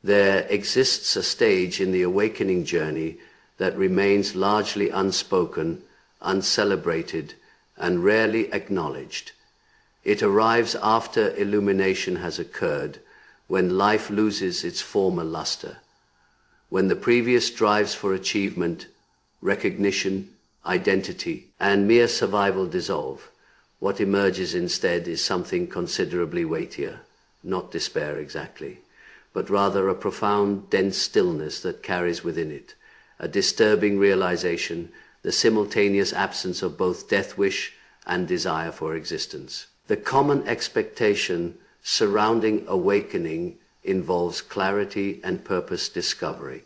There exists a stage in the awakening journey that remains largely unspoken, uncelebrated, and rarely acknowledged. It arrives after illumination has occurred, when life loses its former luster, when the previous drives for achievement, recognition, identity, and mere survival dissolve. What emerges instead is something considerably weightier, not despair exactly, but rather a profound, dense stillness that carries within it a disturbing realization, the simultaneous absence of both death wish and desire for existence. The common expectation surrounding awakening involves clarity and purpose discovery.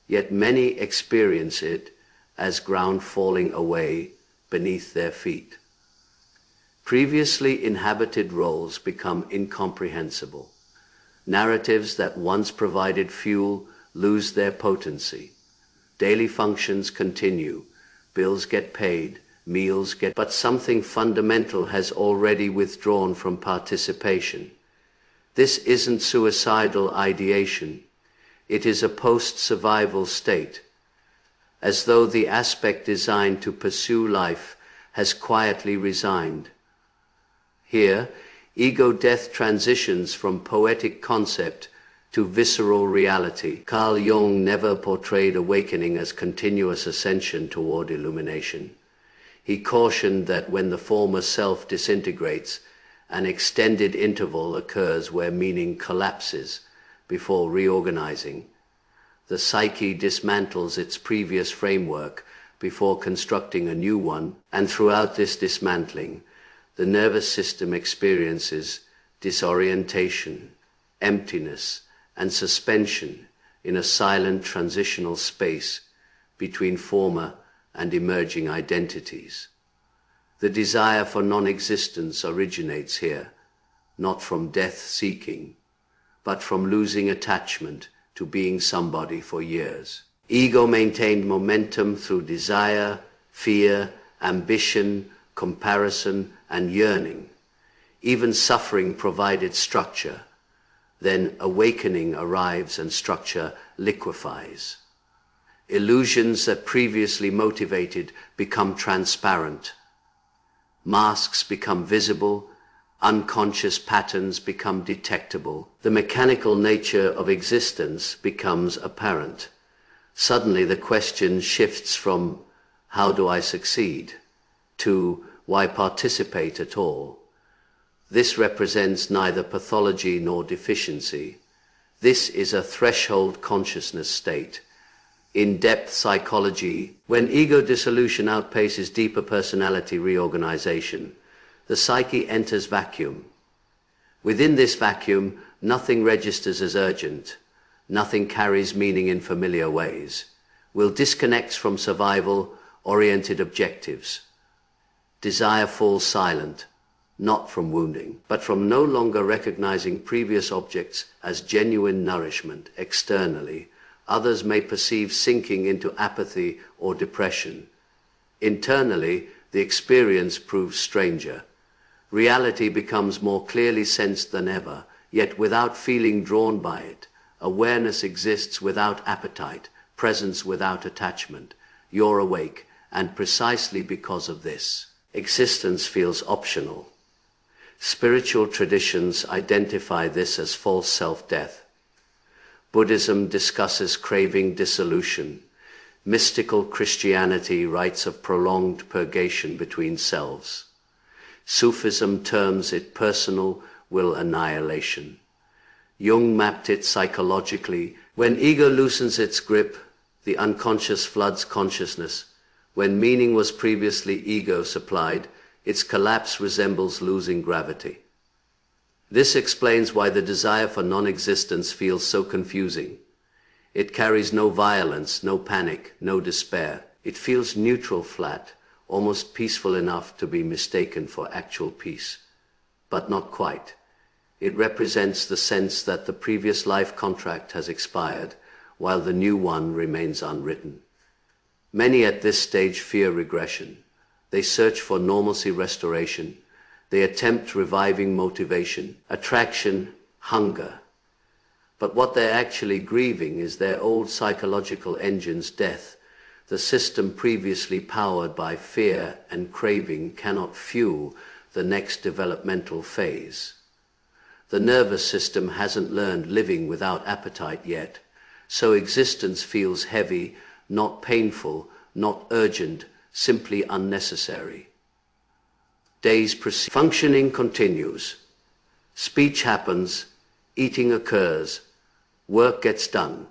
Yet many experience it as ground falling away beneath their feet. Previously inhabited roles become incomprehensible. Narratives that once provided fuel lose their potency. Daily functions continue, bills get paid, meals get, but something fundamental has already withdrawn from participation. This isn't suicidal ideation. It is a post-survival state, as though the aspect designed to pursue life has quietly resigned. Here, ego death transitions from poetic concept to visceral reality. Carl Jung never portrayed awakening as continuous ascension toward illumination. He cautioned that when the former self disintegrates, an extended interval occurs where meaning collapses before reorganizing. The psyche dismantles its previous framework before constructing a new one, and throughout this dismantling, the nervous system experiences disorientation, emptiness, and suspension in a silent transitional space between former and emerging identities. The desire for non-existence originates here, not from death-seeking, but from losing attachment to being somebody for years. Ego maintained momentum through desire, fear, ambition, comparison, and yearning. Even suffering provided structure. Then awakening arrives and structure liquefies. Illusions that previously motivated become transparent. Masks become visible, unconscious patterns become detectable. The mechanical nature of existence becomes apparent. Suddenly the question shifts from "how do I succeed?" to "why participate at all?" This represents neither pathology nor deficiency. This is a threshold consciousness state. In-depth psychology, when ego dissolution outpaces deeper personality reorganization, the psyche enters vacuum. Within this vacuum, nothing registers as urgent. Nothing carries meaning in familiar ways. Will disconnects from survival-oriented objectives. Desire falls silent, not from wounding, but from no longer recognizing previous objects as genuine nourishment externally. Others may perceive sinking into apathy or depression. Internally, the experience proves stranger. Reality becomes more clearly sensed than ever, yet without feeling drawn by it. Awareness exists without appetite, presence without attachment. You're awake, and precisely because of this, existence feels optional. Spiritual traditions identify this as false self-death. Buddhism discusses craving dissolution. Mystical Christianity writes of prolonged purgation between selves. Sufism terms it personal will annihilation. Jung mapped it psychologically. When ego loosens its grip, the unconscious floods consciousness. When meaning was previously ego-supplied, its collapse resembles losing gravity. This explains why the desire for non-existence feels so confusing. It carries no violence, no panic, no despair. It feels neutral, flat, almost peaceful enough to be mistaken for actual peace. But not quite. It represents the sense that the previous life contract has expired, while the new one remains unwritten. Many at this stage fear regression. They search for normalcy restoration. They attempt reviving motivation, attraction, hunger. But what they're actually grieving is their old psychological engine's death. The system previously powered by fear and craving cannot fuel the next developmental phase. The nervous system hasn't learned living without appetite yet, so existence feels heavy, not painful, not urgent, simply unnecessary. Days proceed. Functioning continues. Speech happens, eating occurs, work gets done.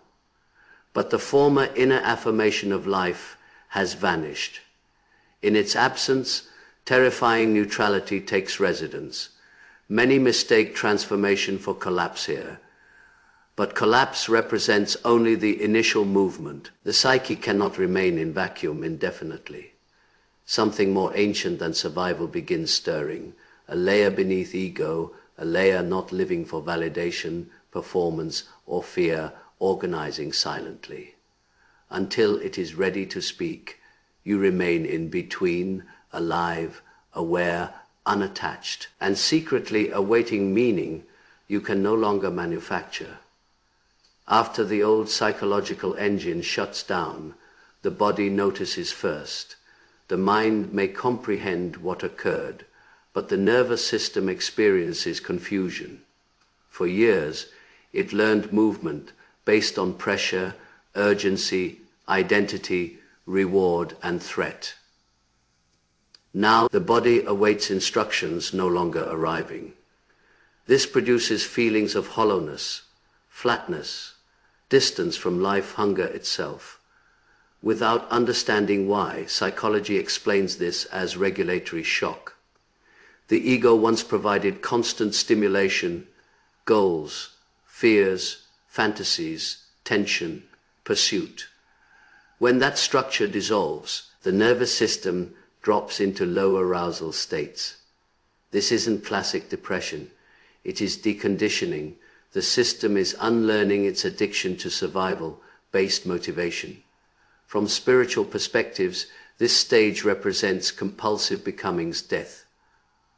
But the former inner affirmation of life has vanished. In its absence, terrifying neutrality takes residence. Many mistake transformation for collapse here. But collapse represents only the initial movement. The psyche cannot remain in vacuum indefinitely. Something more ancient than survival begins stirring, a layer beneath ego, a layer not living for validation, performance, or fear, organizing silently. Until it is ready to speak, you remain in between, alive, aware, unattached, and secretly awaiting meaning you can no longer manufacture. After the old psychological engine shuts down, the body notices first. The mind may comprehend what occurred, but the nervous system experiences confusion. For years, it learned movement based on pressure, urgency, identity, reward, and threat. Now the body awaits instructions no longer arriving. This produces feelings of hollowness, flatness, distance from life hunger itself. Without understanding why, psychology explains this as regulatory shock. The ego once provided constant stimulation, goals, fears, fantasies, tension, pursuit. When that structure dissolves, the nervous system drops into low arousal states. This isn't classic depression. It is deconditioning. The system is unlearning its addiction to survival-based motivation. From spiritual perspectives, this stage represents compulsive becoming's death.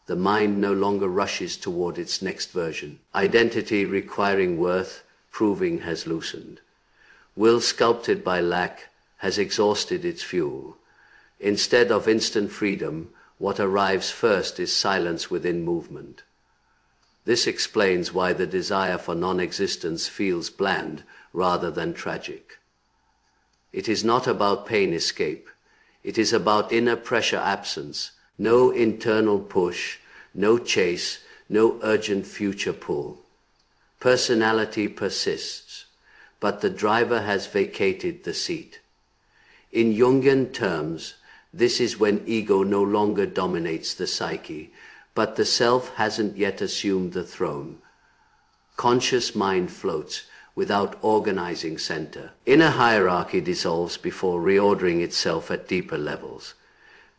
The mind no longer rushes toward its next version. Identity requiring worth, proving has loosened. Will sculpted by lack has exhausted its fuel. Instead of instant freedom, what arrives first is silence within movement. This explains why the desire for non-existence feels bland rather than tragic. It is not about pain escape. It is about inner pressure absence, no internal push, no chase, no urgent future pull. Personality persists, but the driver has vacated the seat. In Jungian terms, this is when ego no longer dominates the psyche, but the self hasn't yet assumed the throne. Conscious mind floats without organizing center. Inner hierarchy dissolves before reordering itself at deeper levels.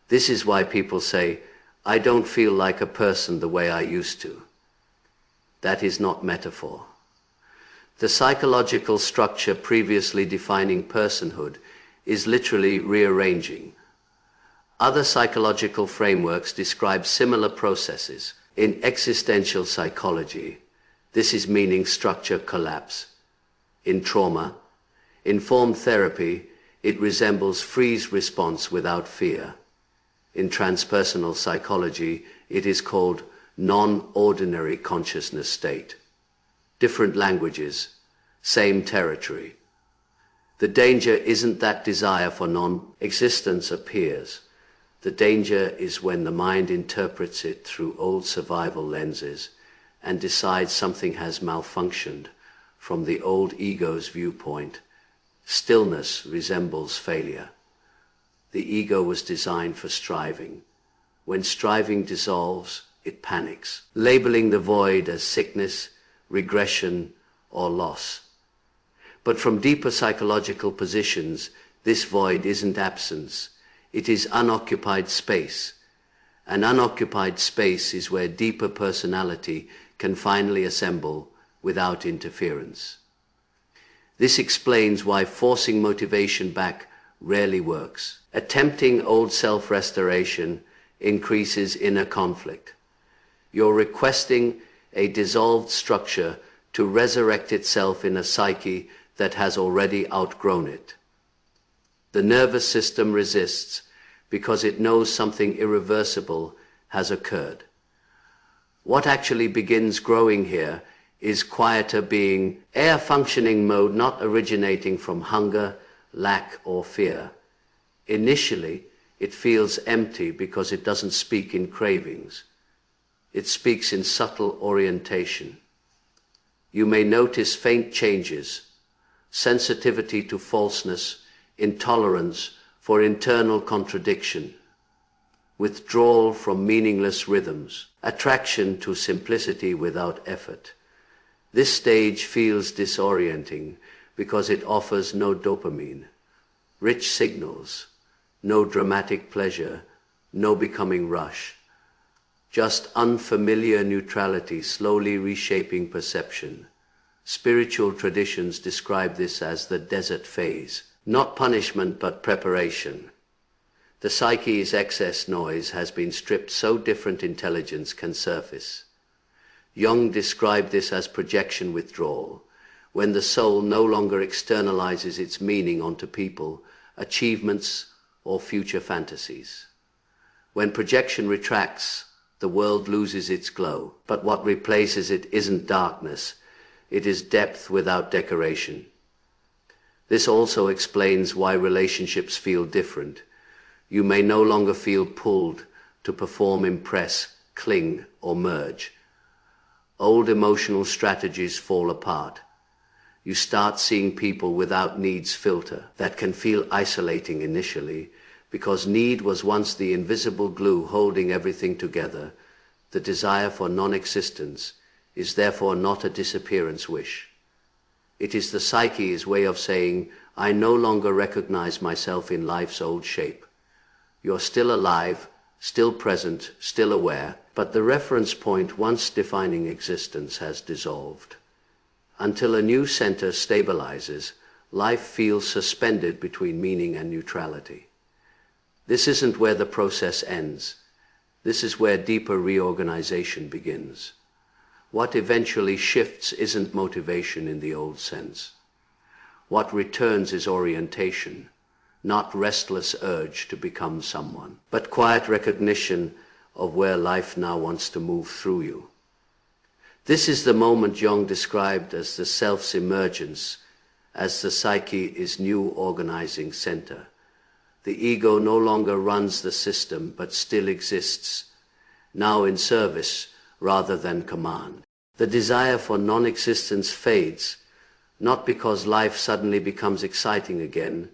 This is why people say, "I don't feel like a person the way I used to." That is not metaphor. The psychological structure previously defining personhood is literally rearranging. Other psychological frameworks describe similar processes. In existential psychology, this is meaning structure collapse. In trauma, informed therapy, it resembles freeze response without fear. In transpersonal psychology, it is called non-ordinary consciousness state. Different languages, same territory. The danger isn't that desire for non-existence appears. The danger is when the mind interprets it through old survival lenses and decides something has malfunctioned from the old ego's viewpoint. Stillness resembles failure. The ego was designed for striving. When striving dissolves, it panics, labeling the void as sickness, regression, or loss. But from deeper psychological positions, this void isn't absence. It is unoccupied space. An unoccupied space is where deeper personality can finally assemble without interference. This explains why forcing motivation back rarely works. Attempting old self-restoration increases inner conflict. You're requesting a dissolved structure to resurrect itself in a psyche that has already outgrown it. The nervous system resists because it knows something irreversible has occurred. What actually begins growing here is quieter being, air functioning mode, not originating from hunger, lack, or fear. Initially, it feels empty because it doesn't speak in cravings. It speaks in subtle orientation. You may notice faint changes, sensitivity to falseness, intolerance for internal contradiction, withdrawal from meaningless rhythms, attraction to simplicity without effort. This stage feels disorienting because it offers no dopamine, rich signals, no dramatic pleasure, no becoming rush, just unfamiliar neutrality slowly reshaping perception. Spiritual traditions describe this as the desert phase, not punishment but preparation. The psyche's excess noise has been stripped so different intelligence can surface. Jung described this as projection withdrawal, when the soul no longer externalizes its meaning onto people, achievements, or future fantasies. When projection retracts, the world loses its glow, but what replaces it isn't darkness, it is depth without decoration. This also explains why relationships feel different. You may no longer feel pulled to perform, impress, cling, or merge. Old emotional strategies fall apart. You start seeing people without needs filter. That can feel isolating initially, because need was once the invisible glue holding everything together. The desire for non-existence is therefore not a disappearance wish. It is the psyche's way of saying, I no longer recognize myself in life's old shape. You're still alive, still present, still aware, but the reference point once defining existence has dissolved. Until a new center stabilizes, life feels suspended between meaning and neutrality. This isn't where the process ends. This is where deeper reorganization begins. What eventually shifts isn't motivation in the old sense. What returns is orientation, not restless urge to become someone, but quiet recognition of where life now wants to move through you. This is the moment Jung described as the self's emergence, as the psyche is new organizing center. The ego no longer runs the system, but still exists, now in service rather than command. The desire for non-existence fades, not because life suddenly becomes exciting again,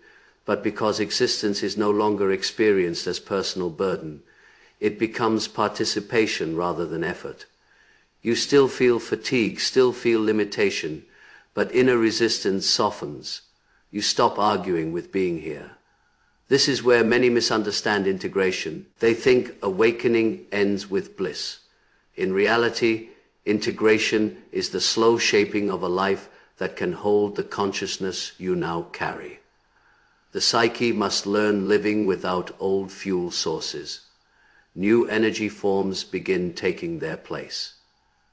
but because existence is no longer experienced as personal burden. It becomes participation rather than effort. You still feel fatigue, still feel limitation, but inner resistance softens. You stop arguing with being here. This is where many misunderstand integration. They think awakening ends with bliss. In reality, integration is the slow shaping of a life that can hold the consciousness you now carry. The psyche must learn living without old fuel sources. New energy forms begin taking their place,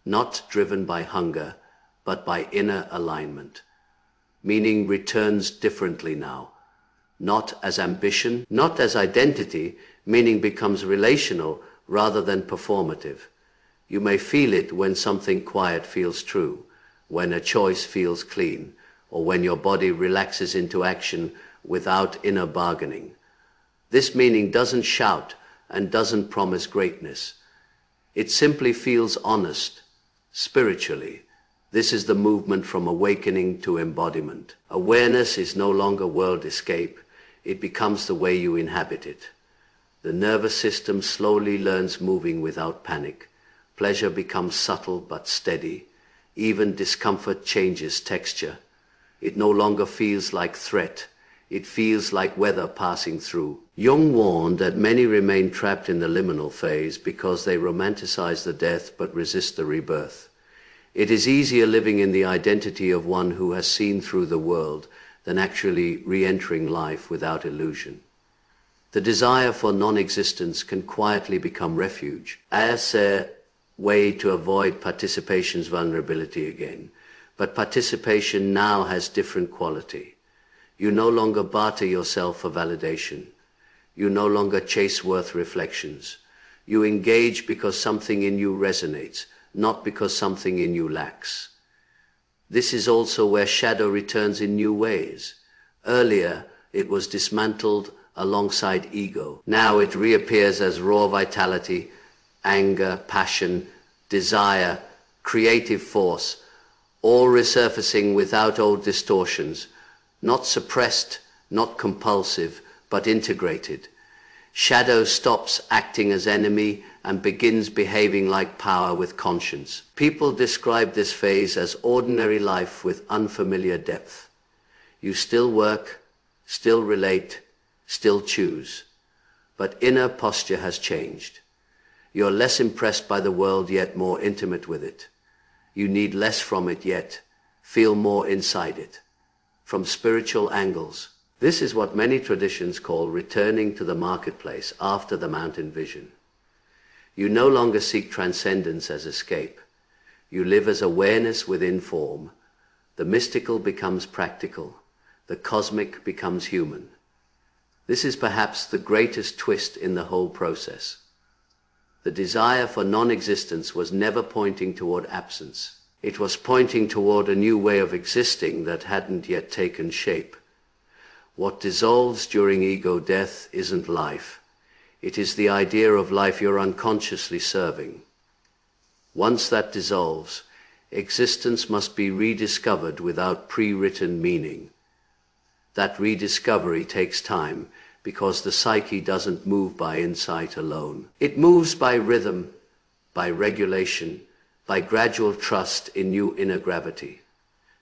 not driven by hunger, but by inner alignment. Meaning returns differently now, not as ambition, not as identity. Meaning becomes relational rather than performative. You may feel it when something quiet feels true, when a choice feels clean, or when your body relaxes into action without inner bargaining. This meaning doesn't shout and doesn't promise greatness. It simply feels honest, spiritually. This is the movement from awakening to embodiment. Awareness is no longer world escape. It becomes the way you inhabit it. The nervous system slowly learns moving without panic. Pleasure becomes subtle but steady. Even discomfort changes texture. It no longer feels like threat. It feels like weather passing through. Jung warned that many remain trapped in the liminal phase because they romanticize the death but resist the rebirth. It is easier living in the identity of one who has seen through the world than actually re-entering life without illusion. The desire for non-existence can quietly become refuge, as a way to avoid participation's vulnerability again. But participation now has different quality. You no longer barter yourself for validation. You no longer chase worth reflections. You engage because something in you resonates, not because something in you lacks. This is also where shadow returns in new ways. Earlier, it was dismantled alongside ego. Now it reappears as raw vitality, anger, passion, desire, creative force, all resurfacing without old distortions, not suppressed, not compulsive, but integrated. Shadow stops acting as enemy and begins behaving like power with conscience. People describe this phase as ordinary life with unfamiliar depth. You still work, still relate, still choose, but inner posture has changed. You're less impressed by the world, yet more intimate with it. You need less from it, yet feel more inside it, from spiritual angles. This is what many traditions call returning to the marketplace after the mountain vision. You no longer seek transcendence as escape. You live as awareness within form. The mystical becomes practical. The cosmic becomes human. This is perhaps the greatest twist in the whole process. The desire for non-existence was never pointing toward absence. It was pointing toward a new way of existing that hadn't yet taken shape. What dissolves during ego death isn't life. It is the idea of life you're unconsciously serving. Once that dissolves, existence must be rediscovered without pre-written meaning. That rediscovery takes time, because the psyche doesn't move by insight alone. It moves by rhythm, by regulation, by gradual trust in new inner gravity.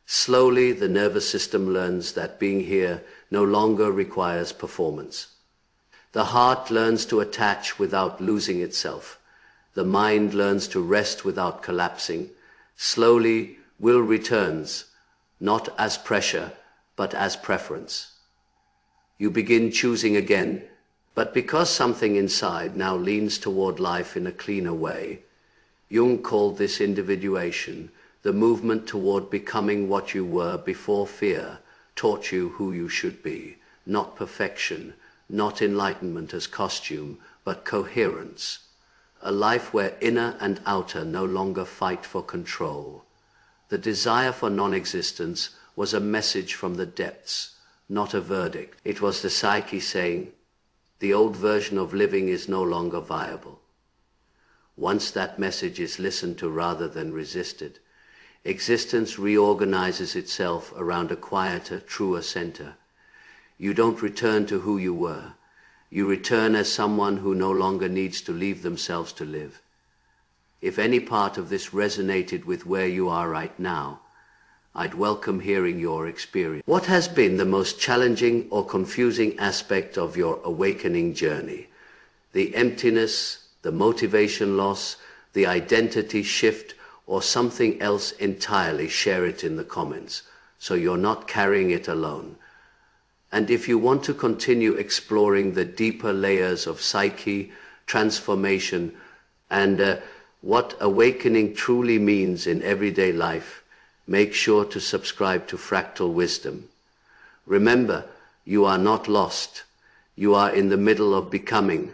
Slowly, the nervous system learns that being here no longer requires performance. The heart learns to attach without losing itself. The mind learns to rest without collapsing. Slowly, will returns, not as pressure, but as preference. You begin choosing again, but because something inside now leans toward life in a cleaner way. Jung called this individuation, the movement toward becoming what you were before fear taught you who you should be, not perfection, not enlightenment as costume, but coherence. A life where inner and outer no longer fight for control. The desire for non-existence was a message from the depths, not a verdict. It was the psyche saying, the old version of living is no longer viable. Once that message is listened to rather than resisted, existence reorganizes itself around a quieter, truer center. You don't return to who you were. You return as someone who no longer needs to leave themselves to live. If any part of this resonated with where you are right now, I'd welcome hearing your experience. What has been the most challenging or confusing aspect of your awakening journey? The emptiness, the motivation loss, the identity shift, or something else entirely? Share it in the comments, so you're not carrying it alone. And if you want to continue exploring the deeper layers of psyche, transformation, and what awakening truly means in everyday life, make sure to subscribe to Fractal Wisdom. Remember, you are not lost. You are in the middle of becoming.